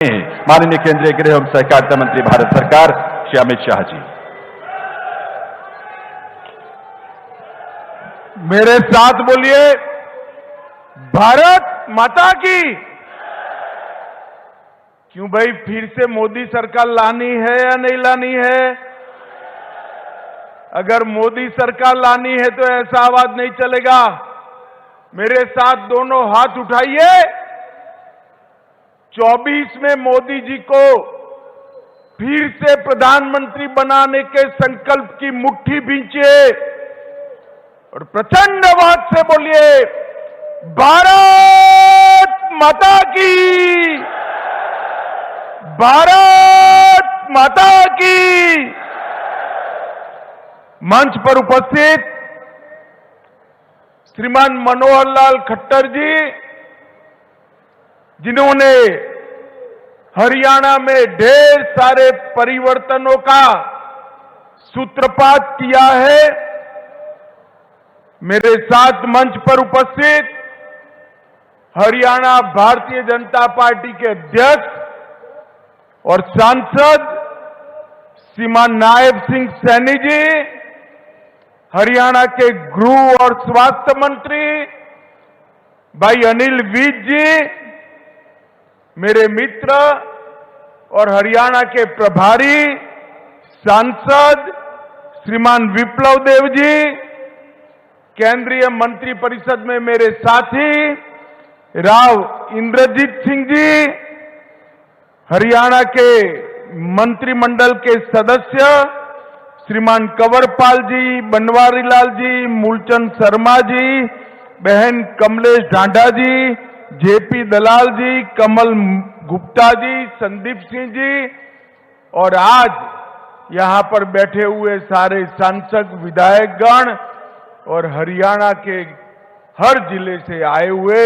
माननीय केंद्रीय गृह एवं सहकारिता मंत्री भारत सरकार श्री अमित शाह जी। मेरे साथ बोलिए, भारत माता की। क्यों भाई, फिर से मोदी सरकार लानी है या नहीं लानी है? अगर मोदी सरकार लानी है तो ऐसा आवाज नहीं चलेगा। मेरे साथ दोनों हाथ उठाइए। 24 में मोदी जी को फिर से प्रधानमंत्री बनाने के संकल्प की मुट्ठी भींचिए और प्रचंड आवाज से बोलिए, भारत माता की, भारत माता की। मंच पर उपस्थित श्रीमान मनोहर लाल खट्टर जी, जिन्होंने हरियाणा में ढेर सारे परिवर्तनों का सूत्रपात किया है, मेरे साथ मंच पर उपस्थित हरियाणा भारतीय जनता पार्टी के अध्यक्ष और सांसद श्रीमान नायब सिंह सैनी जी, हरियाणा के गृह और स्वास्थ्य मंत्री भाई अनिल विज जी, मेरे मित्र और हरियाणा के प्रभारी सांसद श्रीमान विप्लव देव जी, केंद्रीय मंत्री परिषद में मेरे साथी राव इंद्रजीत सिंह जी, हरियाणा के मंत्रिमंडल के सदस्य श्रीमान कंवरपाल जी, बनवारी लाल जी, मूलचंद शर्मा जी, बहन कमलेश ढांढा जी, जेपी दलाल जी, कमल गुप्ता जी, संदीप सिंह जी और आज यहां पर बैठे हुए सारे सांसद विधायकगण और हरियाणा के हर जिले से आए हुए,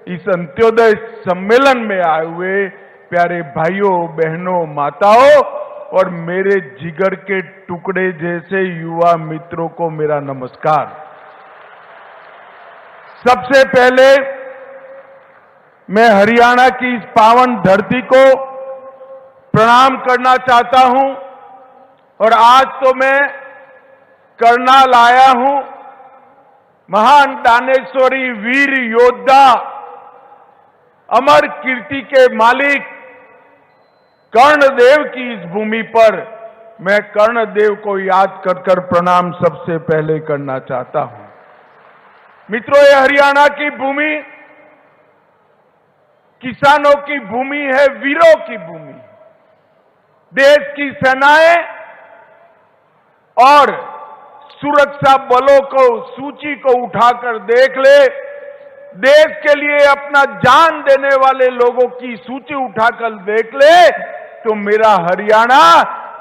इस अंत्योदय सम्मेलन में आए हुए प्यारे भाइयों बहनों माताओं और मेरे जिगर के टुकड़े जैसे युवा मित्रों को मेरा नमस्कार। सबसे पहले मैं हरियाणा की इस पावन धरती को प्रणाम करना चाहता हूं और आज तो मैं करनाल आया हूं। महान दानेश्वरी वीर योद्धा अमर कीर्ति के मालिक कर्णदेव की इस भूमि पर मैं कर्णदेव को याद कर प्रणाम सबसे पहले करना चाहता हूं। मित्रों, ये हरियाणा की भूमि किसानों की भूमि है, वीरों की भूमि। देश की सेनाएं और सुरक्षा बलों को सूची को उठाकर देख ले, देश के लिए अपना जान देने वाले लोगों की सूची उठाकर देख ले तो मेरा हरियाणा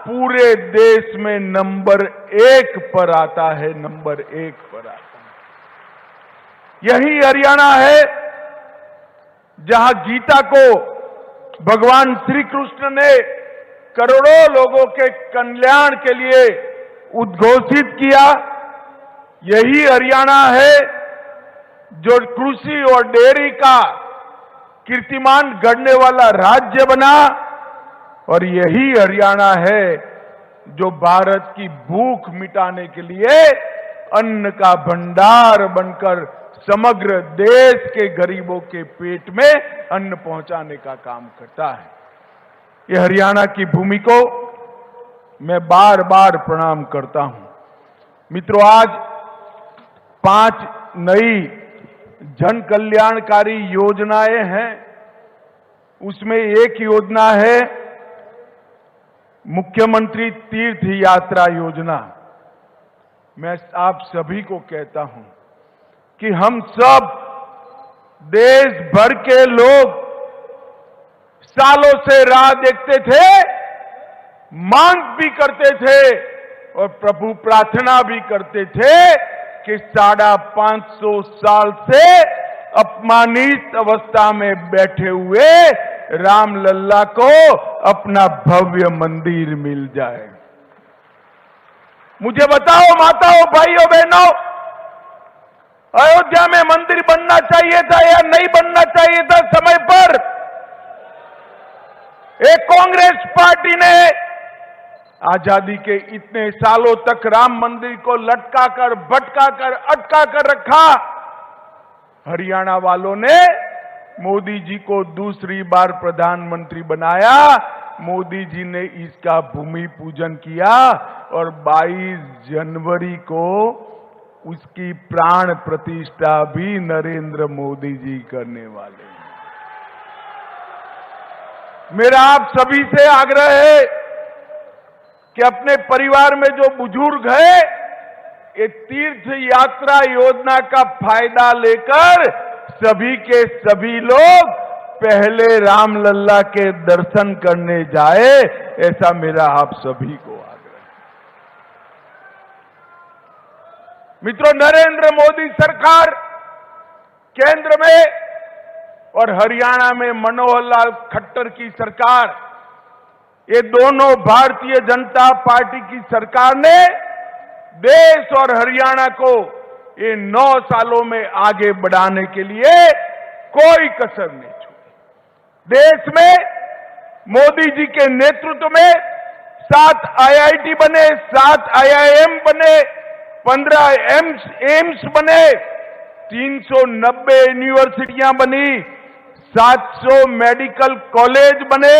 पूरे देश में नंबर 1 पर आता है, नंबर 1 पर आता है। यही हरियाणा है जहां गीता को भगवान श्री कृष्ण ने करोड़ों लोगों के कल्याण के लिए उद्घोषित किया। यही हरियाणा है जो कृषि और डेयरी का कीर्तिमान गढ़ने वाला राज्य बना और यही हरियाणा है जो भारत की भूख मिटाने के लिए अन्न का भंडार बनकर समग्र देश के गरीबों के पेट में अन्न पहुंचाने का काम करता है। ये हरियाणा की भूमि को मैं बार बार प्रणाम करता हूं। मित्रों, आज 5 नई जन कल्याणकारी योजनाएं हैं। उसमें एक योजना है मुख्यमंत्री तीर्थ यात्रा योजना। मैं आप सभी को कहता हूं कि हम सब देश भर के लोग सालों से राह देखते थे, मांग भी करते थे और प्रभु प्रार्थना भी करते थे कि 550 साल से अपमानित अवस्था में बैठे हुए रामलल्ला को अपना भव्य मंदिर मिल जाए। मुझे बताओ माताओं, भाइयों, बहनों, अयोध्या में मंदिर बनना चाहिए था या नहीं बनना चाहिए था समय पर? एक कांग्रेस पार्टी ने आजादी के इतने सालों तक राम मंदिर को लटका कर, भटका कर, अटका कर रखा। हरियाणा वालों ने मोदी जी को दूसरी बार प्रधानमंत्री बनाया। मोदी जी ने इसका भूमि पूजन किया और 22 जनवरी को उसकी प्राण प्रतिष्ठा भी नरेंद्र मोदी जी करने वाले हैं। मेरा आप सभी से आग्रह है कि अपने परिवार में जो बुजुर्ग है, ये तीर्थ यात्रा योजना का फायदा लेकर सभी के सभी लोग पहले रामलल्ला के दर्शन करने जाए, ऐसा मेरा आप सभी को आग्रह है। मित्रों, नरेंद्र मोदी सरकार केंद्र में और हरियाणा में मनोहर लाल खट्टर की सरकार, ये दोनों भारतीय जनता पार्टी की सरकार ने देश और हरियाणा को ये 9 सालों में आगे बढ़ाने के लिए कोई कसर नहीं छोड़ी। देश में मोदी जी के नेतृत्व में 7 IIT बने, 7 IIM बने, 15 एम्स बने, 390 यूनिवर्सिटियां बनी, 700 मेडिकल कॉलेज बने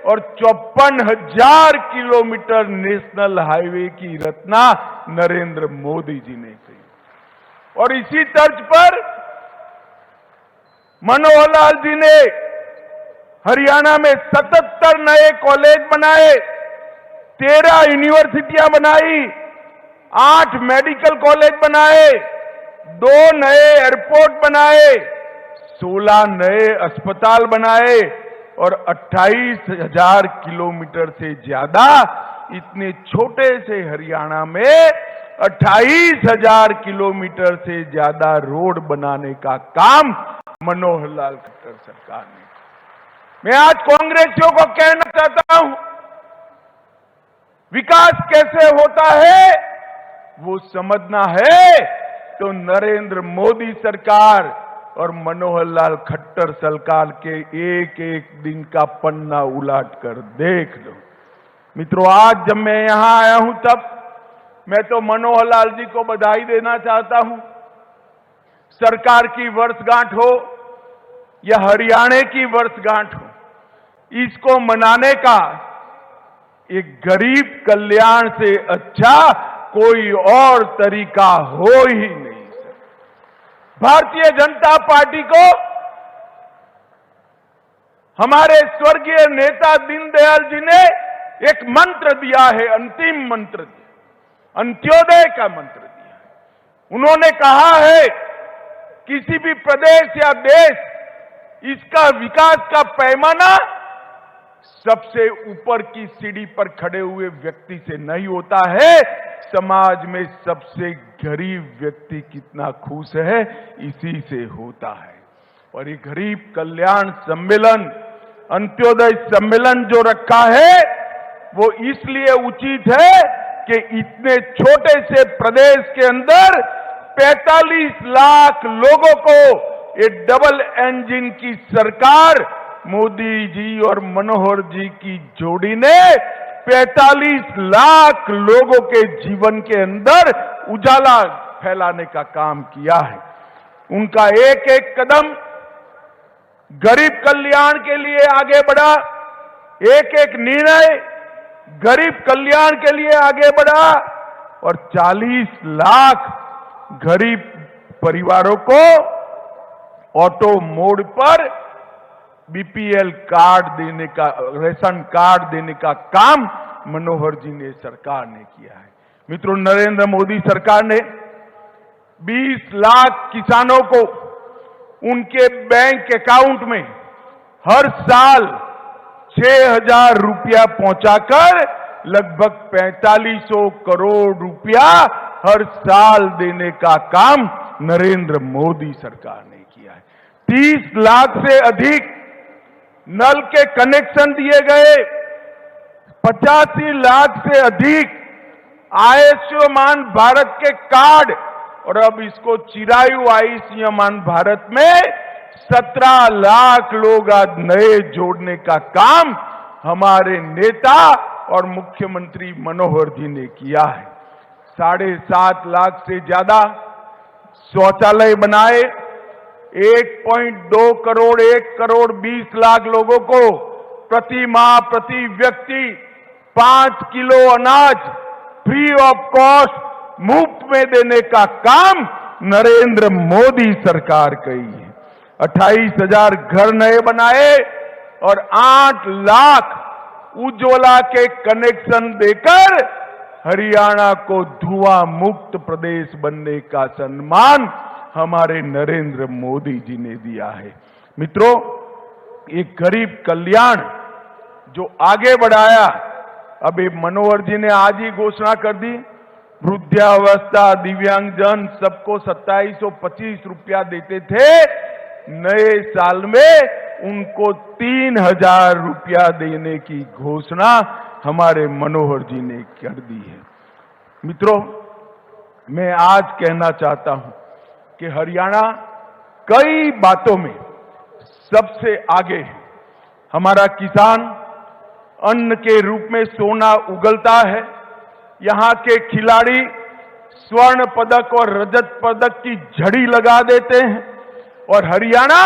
और 54,000 किलोमीटर नेशनल हाईवे की रचना नरेंद्र मोदी जी ने की। और इसी तर्ज पर मनोहर लाल जी ने हरियाणा में 77 नए कॉलेज बनाए, 13 यूनिवर्सिटियां बनाई, 8 मेडिकल कॉलेज बनाए, 2 नए एयरपोर्ट बनाए, 16 नए अस्पताल बनाए और 28,000 किलोमीटर से ज्यादा इतने छोटे से हरियाणा में 28,000 किलोमीटर से ज्यादा रोड बनाने का काम मनोहर लाल खट्टर सरकार ने। मैं आज कांग्रेसियों को कहना चाहता हूं, विकास कैसे होता है वो समझना है तो नरेंद्र मोदी सरकार और मनोहर लाल खट्टर सरकार के एक एक दिन का पन्ना उलट कर देख लो। मित्रों, आज जब मैं यहां आया हूं तब मैं तो मनोहर लाल जी को बधाई देना चाहता हूं। सरकार की वर्षगांठ हो या हरियाणा की वर्षगांठ हो, इसको मनाने का एक गरीब कल्याण से अच्छा कोई और तरीका हो ही नहीं। भारतीय जनता पार्टी को हमारे स्वर्गीय नेता दीनदयाल जी ने एक मंत्र दिया है, अंतिम मंत्र दिया, अंत्योदय का मंत्र दिया है। उन्होंने कहा है किसी भी प्रदेश या देश, इसका विकास का पैमाना सबसे ऊपर की सीढ़ी पर खड़े हुए व्यक्ति से नहीं होता है, समाज में सबसे गरीब व्यक्ति कितना खुश है इसी से होता है। और ये गरीब कल्याण सम्मेलन, अंत्योदय सम्मेलन जो रखा है वो इसलिए उचित है कि इतने छोटे से प्रदेश के अंदर 45 लाख लोगों को ये डबल इंजन की सरकार मोदी जी और मनोहर जी की जोड़ी ने 45 लाख लोगों के जीवन के अंदर उजाला फैलाने का काम किया है। उनका एक एक कदम गरीब कल्याण के लिए आगे बढ़ा, एक एक निर्णय गरीब कल्याण के लिए आगे बढ़ा और 40 लाख गरीब परिवारों को ऑटो मोड पर बीपीएल कार्ड देने का, रेशन कार्ड देने का काम मनोहर जी ने सरकार ने किया है। मित्रों, नरेंद्र मोदी सरकार ने 20 लाख किसानों को उनके बैंक अकाउंट में हर साल 6,000 रुपया पहुंचाकर लगभग 4500 करोड़ रुपया हर साल देने का काम नरेंद्र मोदी सरकार ने किया है। 30 लाख से अधिक नल के कनेक्शन दिए गए, 85 लाख से अधिक आयुष्मान भारत के कार्ड और अब इसको चिरायु आयुष्मान भारत में 17 लाख लोग आज नए जोड़ने का काम हमारे नेता और मुख्यमंत्री मनोहर जी ने किया है। 7.5 लाख से ज्यादा शौचालय बनाए, 1.2 करोड़ 1 करोड़ 20 लाख लोगों को प्रति माह प्रति व्यक्ति 5 किलो अनाज फ्री ऑफ कॉस्ट मुफ्त में देने का काम नरेंद्र मोदी सरकार की है। 28,000 घर नए बनाए और 8 लाख उज्ज्वला के कनेक्शन देकर हरियाणा को धुआं मुक्त प्रदेश बनने का सम्मान हमारे नरेंद्र मोदी जी ने दिया है। मित्रों, एक गरीब कल्याण जो आगे बढ़ाया, अभी मनोहर जी ने आज ही घोषणा कर दी, वृद्धावस्था दिव्यांगजन सबको 2725 रुपया देते थे, नए साल में उनको 3,000 रुपया देने की घोषणा हमारे मनोहर जी ने कर दी है। मित्रों, मैं आज कहना चाहता हूं कि हरियाणा कई बातों में सबसे आगे है। हमारा किसान अन्न के रूप में सोना उगलता है। यहां के खिलाड़ी स्वर्ण पदक और रजत पदक की झड़ी लगा देते हैं और हरियाणा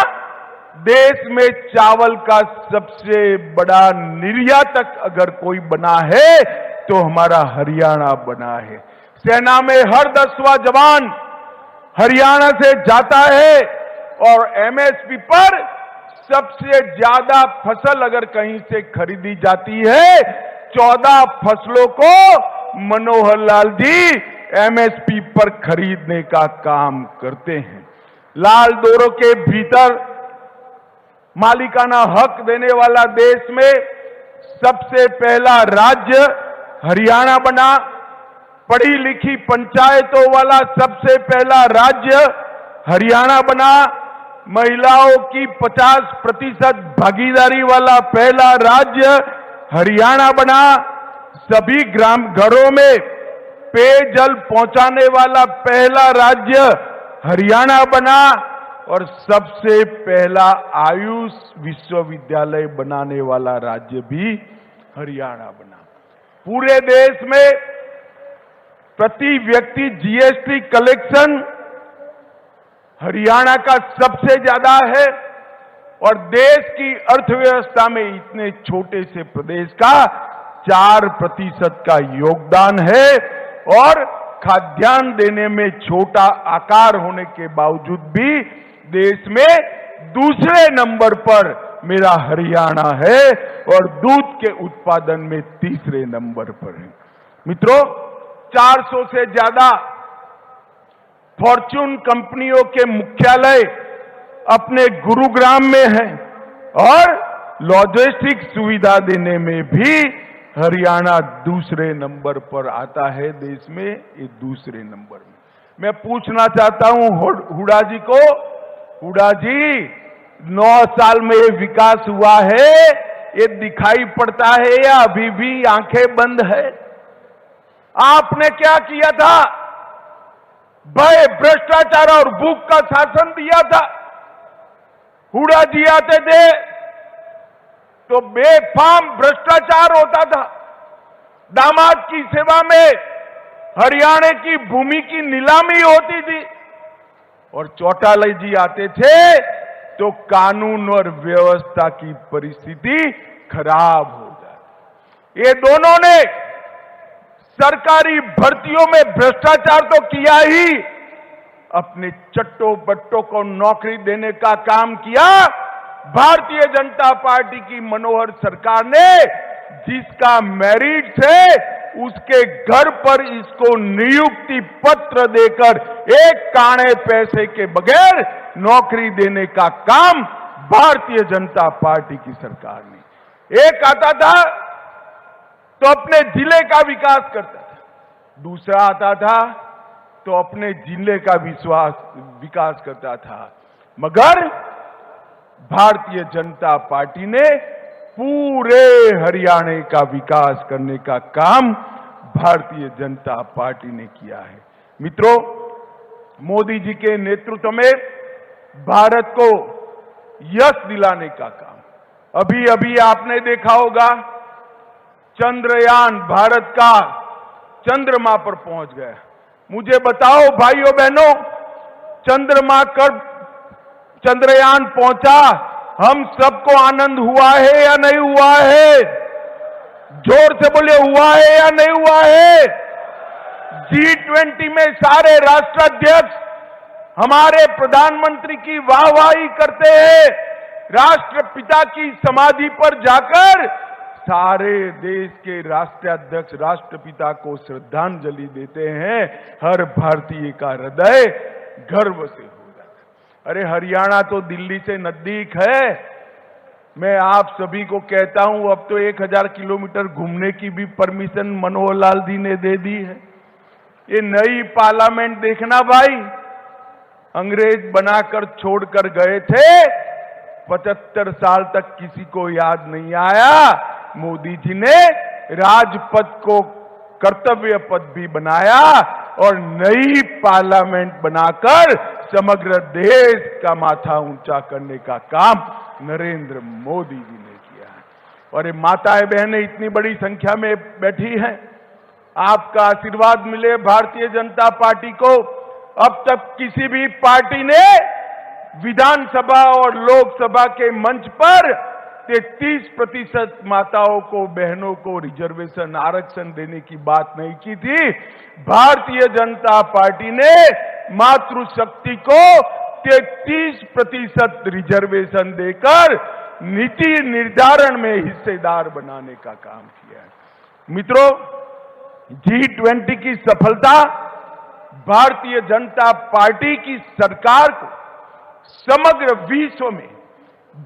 देश में चावल का सबसे बड़ा निर्यातक अगर कोई बना है तो हमारा हरियाणा बना है। सेना में हर 10वां जवान हरियाणा से जाता है और एमएसपी पर सबसे ज्यादा फसल अगर कहीं से खरीदी जाती है, 14 फसलों को मनोहर लाल जी एमएसपी पर खरीदने का काम करते हैं। लाल डोरों के भीतर मालिकाना हक देने वाला देश में सबसे पहला राज्य हरियाणा बना। पढ़ी लिखी पंचायतों वाला सबसे पहला राज्य हरियाणा बना। महिलाओं की 50% भागीदारी वाला पहला राज्य हरियाणा बना। सभी ग्राम घरों में पेयजल पहुंचाने वाला पहला राज्य हरियाणा बना और सबसे पहला आयुष विश्वविद्यालय बनाने वाला राज्य भी हरियाणा बना। पूरे देश में प्रति व्यक्ति जीएसटी कलेक्शन हरियाणा का सबसे ज्यादा है और देश की अर्थव्यवस्था में इतने छोटे से प्रदेश का 4% का योगदान है और खाद्यान्न देने में छोटा आकार होने के बावजूद भी देश में दूसरे नंबर पर मेरा हरियाणा है और दूध के उत्पादन में तीसरे नंबर पर है। मित्रों, 400 से ज्यादा फॉर्च्यून कंपनियों के मुख्यालय अपने गुरुग्राम में हैं और लॉजिस्टिक सुविधा देने में भी हरियाणा दूसरे नंबर पर आता है देश में, ये दूसरे नंबर में। मैं पूछना चाहता हूं हुडा जी को, हुडा जी 9 साल में ये विकास हुआ है, ये दिखाई पड़ता है या अभी भी आंखें बंद है? आपने क्या किया था? भय, भ्रष्टाचार और भूख का शासन दिया था। हुडा जी आते थे तो बेफाम भ्रष्टाचार होता था। दामाद की सेवा में हरियाणा की भूमि की नीलामी होती थी और चौटाला जी आते थे तो कानून और व्यवस्था की परिस्थिति खराब हो जाती। ये दोनों ने सरकारी भर्तियों में भ्रष्टाचार तो किया ही, अपने चट्टो बट्टों को नौकरी देने का काम किया। भारतीय जनता पार्टी की मनोहर सरकार ने जिसका मेरिट है उसके घर पर इसको नियुक्ति पत्र देकर एक काणे पैसे के बगैर नौकरी देने का काम भारतीय जनता पार्टी की सरकार ने। एक आता था तो अपने जिले का विकास करता था, दूसरा आता था तो अपने जिले का विकास करता था, मगर भारतीय जनता पार्टी ने पूरे हरियाणा का विकास करने का काम भारतीय जनता पार्टी ने किया है। मित्रों, मोदी जी के नेतृत्व में भारत को यश दिलाने का काम अभी अभी आपने देखा होगा चंद्रयान भारत का चंद्रमा पर पहुंच गया। मुझे बताओ भाइयों बहनों, चंद्रमा कब चंद्रयान पहुंचा, हम सबको आनंद हुआ है या नहीं हुआ है? जोर से बोलिए, हुआ है या नहीं हुआ है? G20 में सारे राष्ट्राध्यक्ष हमारे प्रधानमंत्री की वाहवाही करते हैं। राष्ट्रपिता की समाधि पर जाकर सारे देश के राष्ट्राध्यक्ष राष्ट्रपिता को श्रद्धांजलि देते हैं। हर भारतीय का हृदय गर्व से हो जाता है। अरे हरियाणा तो दिल्ली से नजदीक है। मैं आप सभी को कहता हूं, अब तो 1000 किलोमीटर घूमने की भी परमिशन मनोहर लाल जी ने दे दी है। ये नई पार्लियामेंट देखना भाई, अंग्रेज बनाकर छोड़कर गए थे, 75 साल तक किसी को याद नहीं आया। मोदी जी ने राजपथ को कर्तव्य पथ भी बनाया और नई पार्लियामेंट बनाकर समग्र देश का माथा ऊंचा करने का काम नरेंद्र मोदी जी ने किया है। और ये माताएं बहनें इतनी बड़ी संख्या में बैठी हैं, आपका आशीर्वाद मिले भारतीय जनता पार्टी को। अब तक किसी भी पार्टी ने विधानसभा और लोकसभा के मंच पर 33% माताओं को, बहनों को रिजर्वेशन आरक्षण देने की बात नहीं की थी। भारतीय जनता पार्टी ने मातृशक्ति को 33% रिजर्वेशन देकर नीति निर्धारण में हिस्सेदार बनाने का काम किया है। मित्रों, G20 की सफलता भारतीय जनता पार्टी की सरकार को समग्र विश्व में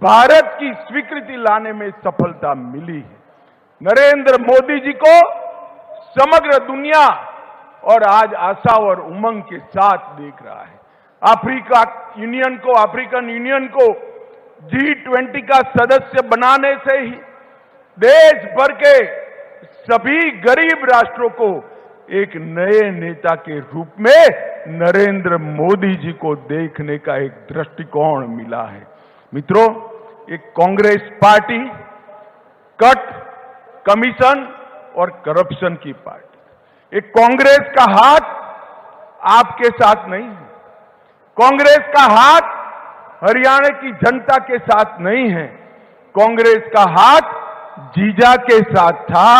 भारत की स्वीकृति लाने में सफलता मिली है। नरेंद्र मोदी जी को समग्र दुनिया और आज आशा और उमंग के साथ देख रहा है। अफ्रीकन यूनियन को G20 का सदस्य बनाने से ही देश भर के सभी गरीब राष्ट्रों को एक नए नेता के रूप में नरेंद्र मोदी जी को देखने का एक दृष्टिकोण मिला है। मित्रों, एक कांग्रेस पार्टी कट, कमीशन और करप्शन की पार्टी। एक कांग्रेस का हाथ आपके साथ नहीं है। कांग्रेस का हाथ हरियाणा की जनता के साथ नहीं है। कांग्रेस का हाथ जीजा के साथ था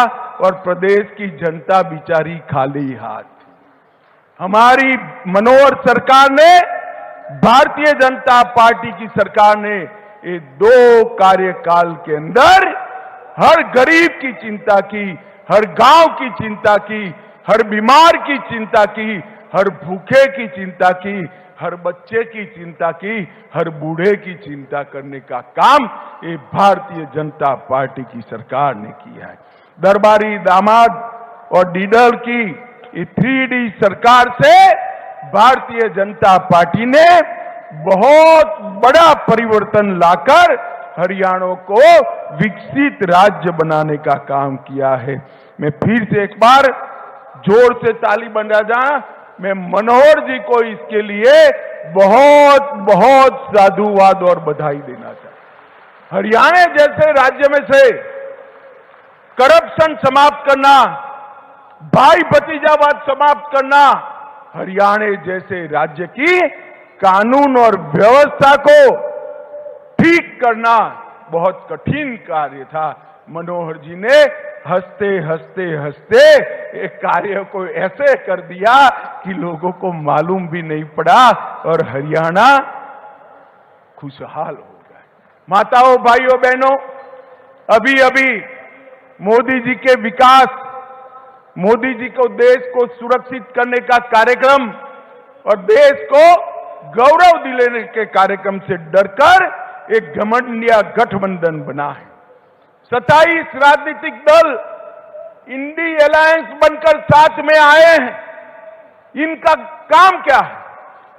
और प्रदेश की जनता बिचारी खाली हाथ थी। हमारी मनोहर सरकार ने, भारतीय जनता पार्टी की सरकार ने ये 2 कार्यकाल के अंदर हर गरीब की चिंता की, हर गांव की चिंता की, हर बीमार की चिंता की, हर भूखे की चिंता की, हर बच्चे की चिंता की, हर बूढ़े की चिंता करने का काम ये भारतीय जनता पार्टी की सरकार ने किया है। दरबारी दामाद और डीडर की 3D सरकार से भारतीय जनता पार्टी ने बहुत बड़ा परिवर्तन लाकर हरियाणा को विकसित राज्य बनाने का काम किया है। मैं फिर से एक बार जोर से ताली बजा जाऊं, मैं मनोहर जी को इसके लिए बहुत बहुत साधुवाद और बधाई देना चाहता हूं। हरियाणा जैसे राज्य में से करप्शन समाप्त करना, भाई भतीजावाद समाप्त करना, हरियाणा जैसे राज्य की कानून और व्यवस्था को ठीक करना बहुत कठिन कार्य था। मनोहर जी ने हंसते हंसते हंसते एक कार्य को ऐसे कर दिया कि लोगों को मालूम भी नहीं पड़ा और हरियाणा खुशहाल हो गया। माताओं, भाइयों, बहनों, अभी अभी मोदी जी के विकास, मोदी जी को देश को सुरक्षित करने का कार्यक्रम और देश को गौरव दिलाने के कार्यक्रम से डरकर एक घमंडिया गठबंधन बना है। 27 राजनीतिक दल इंडी अलायंस बनकर साथ में आए हैं। इनका काम क्या है?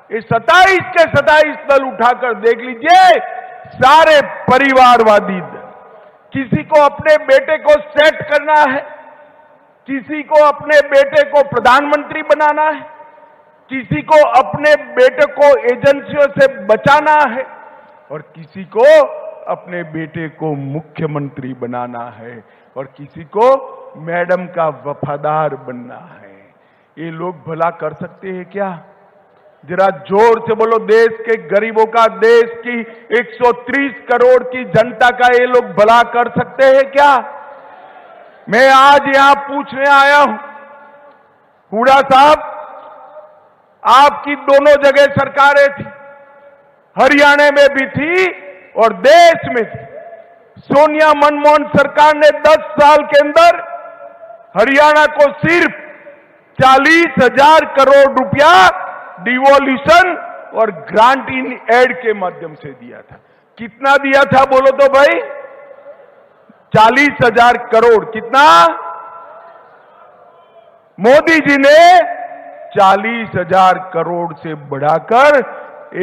ये 27 के 27 दल उठाकर देख लीजिए, सारे परिवारवादी दल। किसी को अपने बेटे को सेट करना है, किसी को अपने बेटे को प्रधानमंत्री बनाना है, किसी को अपने बेटे को एजेंसियों से बचाना है और किसी को अपने बेटे को मुख्यमंत्री बनाना है और किसी को मैडम का वफादार बनना है। ये लोग भला कर सकते हैं क्या? जरा जोर से बोलो, देश के गरीबों का, देश की 130 करोड़ की जनता का ये लोग भला कर सकते हैं क्या? मैं आज यहां पूछने आया हूं, हुड्डा साहब, आपकी दोनों जगह सरकारें थी, हरियाणा में भी थी और देश में थी। सोनिया मनमोहन सरकार ने 10 साल के अंदर हरियाणा को सिर्फ 40,000 करोड़ रुपया डिवोल्यूशन और ग्रांट इन एड के माध्यम से दिया था। कितना दिया था बोलो तो भाई? 40,000 करोड़। कितना? मोदी जी ने 40,000 करोड़ से बढ़ाकर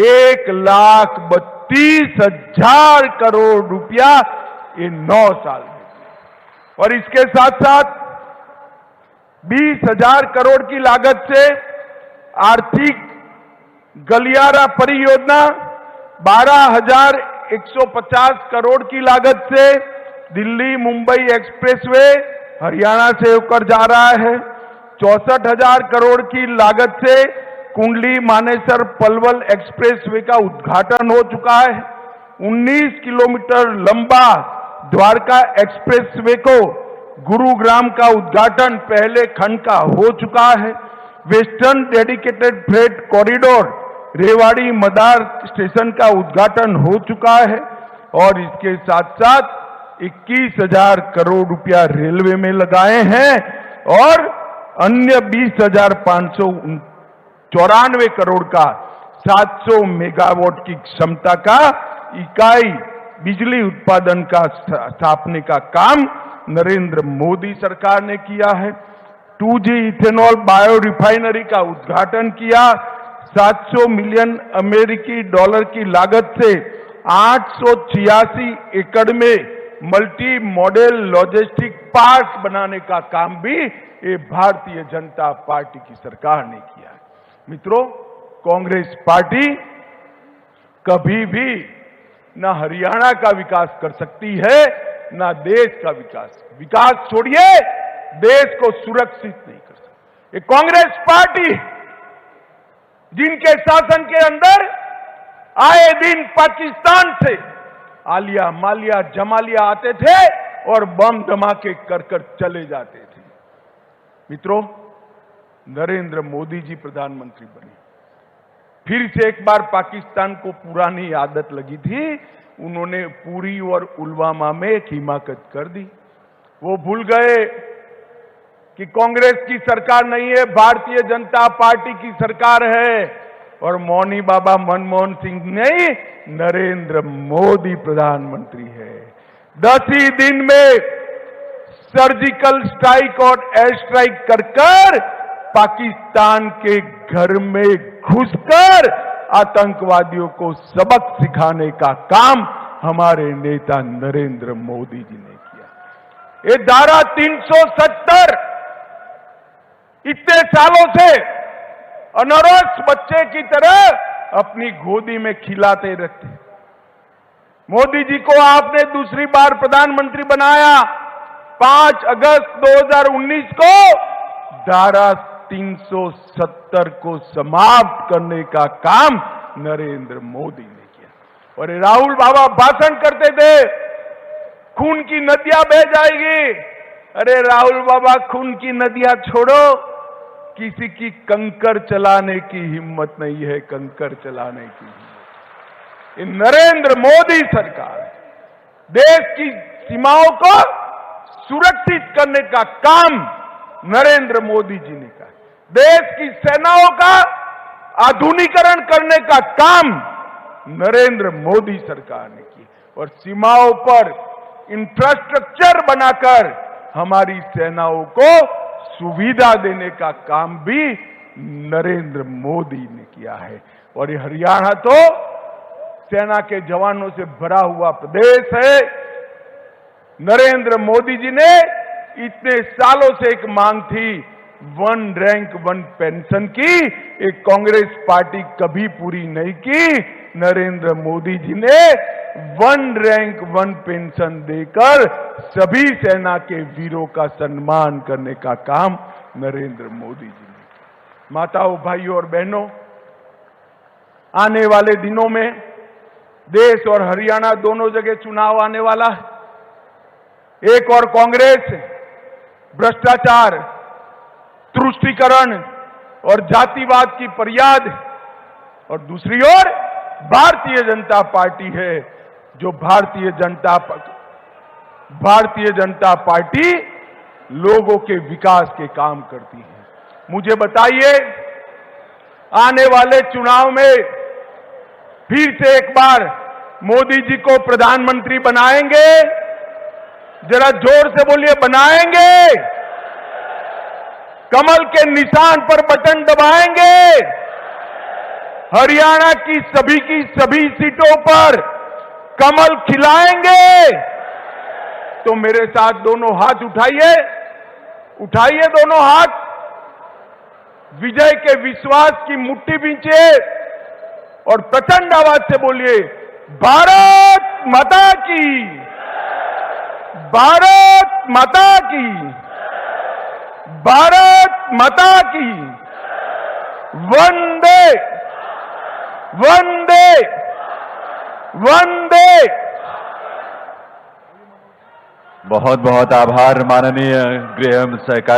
1,32,000 करोड़ रुपया ये 9 साल में दिया। और इसके साथ साथ 20,000 करोड़ की लागत से आर्थिक गलियारा परियोजना, 12,150 करोड़ की लागत से दिल्ली मुंबई एक्सप्रेसवे हरियाणा से होकर जा रहा है। 64,000 करोड़ की लागत से कुंडली मानेसर पलवल एक्सप्रेसवे का उद्घाटन हो चुका है। 19 किलोमीटर लंबा द्वारका एक्सप्रेसवे को गुरुग्राम का उद्घाटन पहले खंड का हो चुका है। Western dedicated freight corridor Rewari Madar station का उद्घाटन हो चुका है और इसके साथ साथ 21,000 करोड़ रुपया रेलवे में लगाए हैं और अन्य 20,594 करोड़ का 700 मेगावाट की क्षमता का इकाई बिजली उत्पादन का स्थापने का काम नरेंद्र मोदी सरकार ने किया है। 2G इथेनॉल बायो रिफाइनरी का उद्घाटन किया। 700 मिलियन अमेरिकी डॉलर की लागत से 886 एकड़ में मल्टी मॉडल लॉजिस्टिक पार्क बनाने का काम भी ये भारतीय जनता पार्टी की सरकार ने किया है। मित्रों, कांग्रेस पार्टी कभी भी न हरियाणा का विकास कर सकती है न देश का विकास। विकास छोड़िए, देश को सुरक्षित नहीं कर सकती। ये कांग्रेस पार्टी जिनके शासन के अंदर आए दिन पाकिस्तान से आलिया मालिया जमालिया आते थे और बम धमाके कर कर चले जाते थे। मित्रों, नरेंद्र मोदी जी प्रधानमंत्री बने, फिर से एक बार पाकिस्तान को पुरानी आदत लगी थी, उन्होंने पुरी और पुलवामा में एक हिमाकत कर दी। वो भूल गए कि कांग्रेस की सरकार नहीं है, भारतीय जनता पार्टी की सरकार है और मौनी बाबा मनमोहन सिंह नहीं, नरेंद्र मोदी प्रधानमंत्री है। 10 ही दिन में सर्जिकल स्ट्राइक और एयर स्ट्राइक कर पाकिस्तान के घर में घुसकर आतंकवादियों को सबक सिखाने का काम हमारे नेता नरेंद्र मोदी जी ने किया। ये धारा 370 इतने सालों से अनरस बच्चे की तरह अपनी गोदी में खिलाते रहते। मोदी जी को आपने दूसरी बार प्रधानमंत्री बनाया 5 अगस्त 2019 को। धारा 370 को समाप्त करने का काम नरेंद्र मोदी ने किया। और राहुल बाबा भाषण करते थे, खून की नदियां बह जाएगी। अरे राहुल बाबा, खून की नदियां छोड़ो, किसी की कंकर चलाने की हिम्मत नहीं है, कंकर चलाने की हिम्मत। ये नरेंद्र मोदी सरकार देश की सीमाओं को सुरक्षित करने का काम नरेंद्र मोदी जी ने किया। देश की सेनाओं का आधुनिकीकरण करने का काम नरेंद्र मोदी सरकार ने किया और सीमाओं पर इंफ्रास्ट्रक्चर बनाकर हमारी सेनाओं को सुविधा देने का काम भी नरेंद्र मोदी ने किया है। और ये हरियाणा तो सेना के जवानों से भरा हुआ प्रदेश है। नरेंद्र मोदी जी ने इतने सालों से एक मांग थी 1 रैंक 1 पेंशन की, एक कांग्रेस पार्टी कभी पूरी नहीं की। नरेंद्र मोदी जी ने वन रैंक वन पेंशन देकर सभी सेना के वीरों का सम्मान करने का काम नरेंद्र मोदी जी ने। माताओं, भाइयों और बहनों, आने वाले दिनों में देश और हरियाणा दोनों जगह चुनाव आने वाला है। एक और कांग्रेस भ्रष्टाचार, तुष्टीकरण और जातिवाद की फरियाद, और दूसरी ओर भारतीय जनता पार्टी है, जो भारतीय जनता पार्टी लोगों के विकास के काम करती है। मुझे बताइए, आने वाले चुनाव में फिर से एक बार मोदी जी को प्रधानमंत्री बनाएंगे? जरा जोर से बोलिए, बनाएंगे? कमल के निशान पर बटन दबाएंगे? हरियाणा की सभी सीटों पर कमल खिलाएंगे? तो मेरे साथ दोनों हाथ उठाइए, उठाइए दोनों हाथ, विजय के विश्वास की मुट्ठी बींचिए और प्रचंड आवाज से बोलिए, भारत माता की, भारत माता की, भारत माता की, वंदे वंदे वंदे। बहुत बहुत आभार माननीय गृह एवं सहकारिता